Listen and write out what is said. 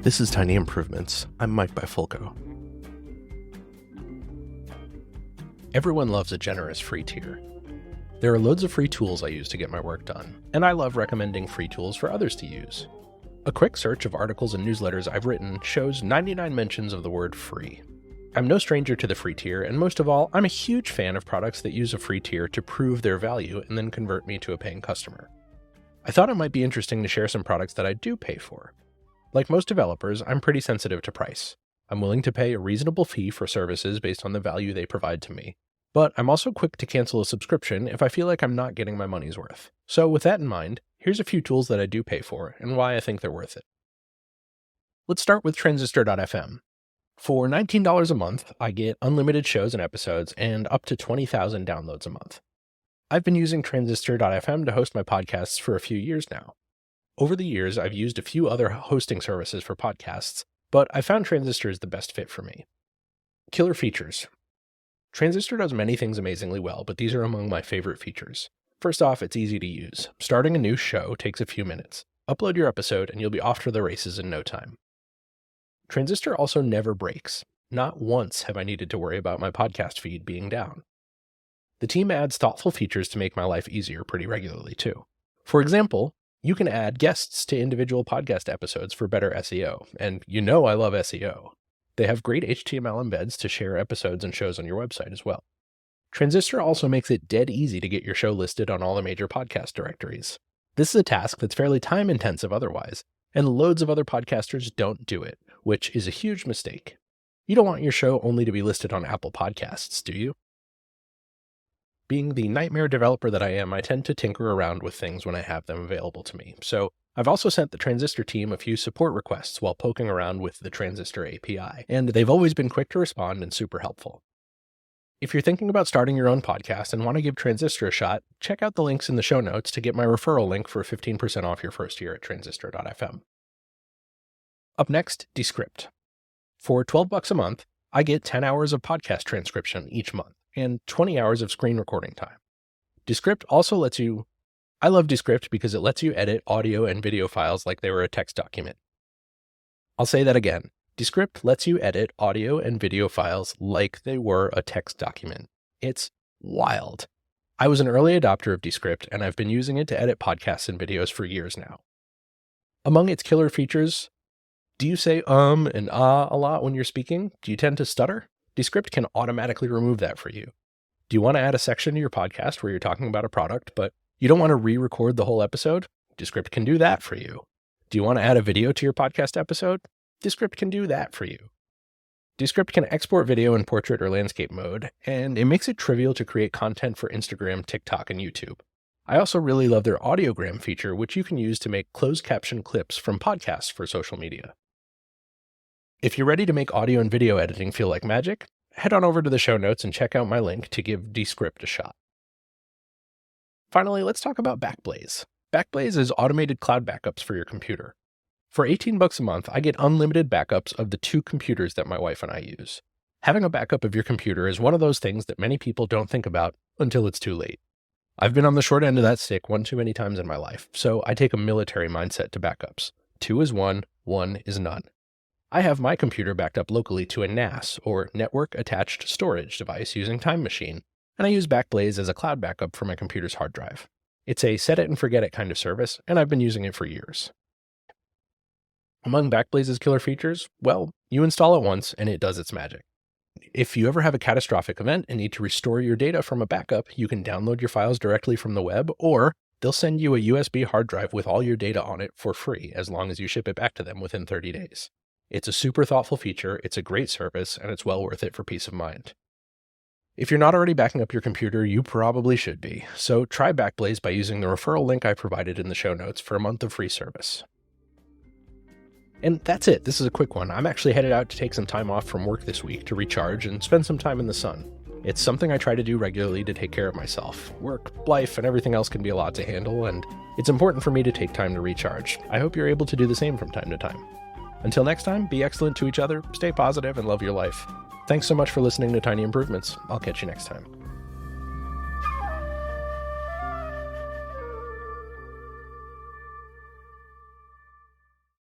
This is Tiny Improvements. I'm Mike Bifulco. Everyone loves a generous free tier. There are loads of free tools I use to get my work done, and I love recommending free tools for others to use. A quick search of articles and newsletters I've written shows 99 mentions of the word free. I'm no stranger to the free tier, and most of all, I'm a huge fan of products that use a free tier to prove their value and then convert me to a paying customer. I thought it might be interesting to share some products that I do pay for. Like most developers, I'm pretty sensitive to price. I'm willing to pay a reasonable fee for services based on the value they provide to me. But I'm also quick to cancel a subscription if I feel like I'm not getting my money's worth. So with that in mind, here's a few tools that I do pay for and why I think they're worth it. Let's start with Transistor.fm. For $19 a month, I get unlimited shows and episodes and up to 20,000 downloads a month. I've been using Transistor.fm to host my podcasts for a few years now. Over the years, I've used a few other hosting services for podcasts, but I found Transistor is the best fit for me. Killer features. Transistor does many things amazingly well, but these are among my favorite features. First off, it's easy to use. Starting a new show takes a few minutes. Upload your episode and you'll be off to the races in no time. Transistor also never breaks. Not once have I needed to worry about my podcast feed being down. The team adds thoughtful features to make my life easier pretty regularly too. For example, you can add guests to individual podcast episodes for better SEO, and you know I love SEO. They have great HTML embeds to share episodes and shows on your website as well. Transistor also makes it dead easy to get your show listed on all the major podcast directories. This is a task that's fairly time-intensive otherwise, and loads of other podcasters don't do it, which is a huge mistake. You don't want your show only to be listed on Apple Podcasts, do you? Being the nightmare developer that I am, I tend to tinker around with things when I have them available to me. So I've also sent the Transistor team a few support requests while poking around with the Transistor API, and they've always been quick to respond and super helpful. If you're thinking about starting your own podcast and want to give Transistor a shot, check out the links in the show notes to get my referral link for 15% off your first year at Transistor.fm. Up next, Descript. For $12 a month, I get 10 hours of podcast transcription each month and 20 hours of screen recording time. Descript also lets you... I love Descript because it lets you edit audio and video files like they were a text document. I'll say that again. Descript lets you edit audio and video files like they were a text document. It's wild. I was an early adopter of Descript, and I've been using it to edit podcasts and videos for years now. Among its killer features, do you say and ah a lot when you're speaking? Do you tend to stutter? Descript can automatically remove that for you. Do you want to add a section to your podcast where you're talking about a product, but you don't want to re-record the whole episode? Descript can do that for you. Do you want to add a video to your podcast episode? Descript can do that for you. Descript can export video in portrait or landscape mode, and it makes it trivial to create content for Instagram, TikTok, and YouTube. I also really love their audiogram feature, which you can use to make closed caption clips from podcasts for social media. If you're ready to make audio and video editing feel like magic, head on over to the show notes and check out my link to give Descript a shot. Finally, let's talk about Backblaze. Backblaze is automated cloud backups for your computer. For $18 a month, I get unlimited backups of the 2 computers that my wife and I use. Having a backup of your computer is one of those things that many people don't think about until it's too late. I've been on the short end of that stick one too many times in my life, so I take a military mindset to backups. 2 is 1, 1 is none. I have my computer backed up locally to a NAS, or Network Attached Storage device using Time Machine, and I use Backblaze as a cloud backup for my computer's hard drive. It's a set it and forget it kind of service, and I've been using it for years. Among Backblaze's killer features, well, you install it once and it does its magic. If you ever have a catastrophic event and need to restore your data from a backup, you can download your files directly from the web, or they'll send you a USB hard drive with all your data on it for free as long as you ship it back to them within 30 days. It's a super thoughtful feature, it's a great service, and it's well worth it for peace of mind. If you're not already backing up your computer, you probably should be. So try Backblaze by using the referral link I provided in the show notes for a month of free service. And that's it. This is a quick one. I'm actually headed out to take some time off from work this week to recharge and spend some time in the sun. It's something I try to do regularly to take care of myself. Work, life, and everything else can be a lot to handle, and it's important for me to take time to recharge. I hope you're able to do the same from time to time. Until next time, be excellent to each other, stay positive, and love your life. Thanks so much for listening to Tiny Improvements. I'll catch you next time.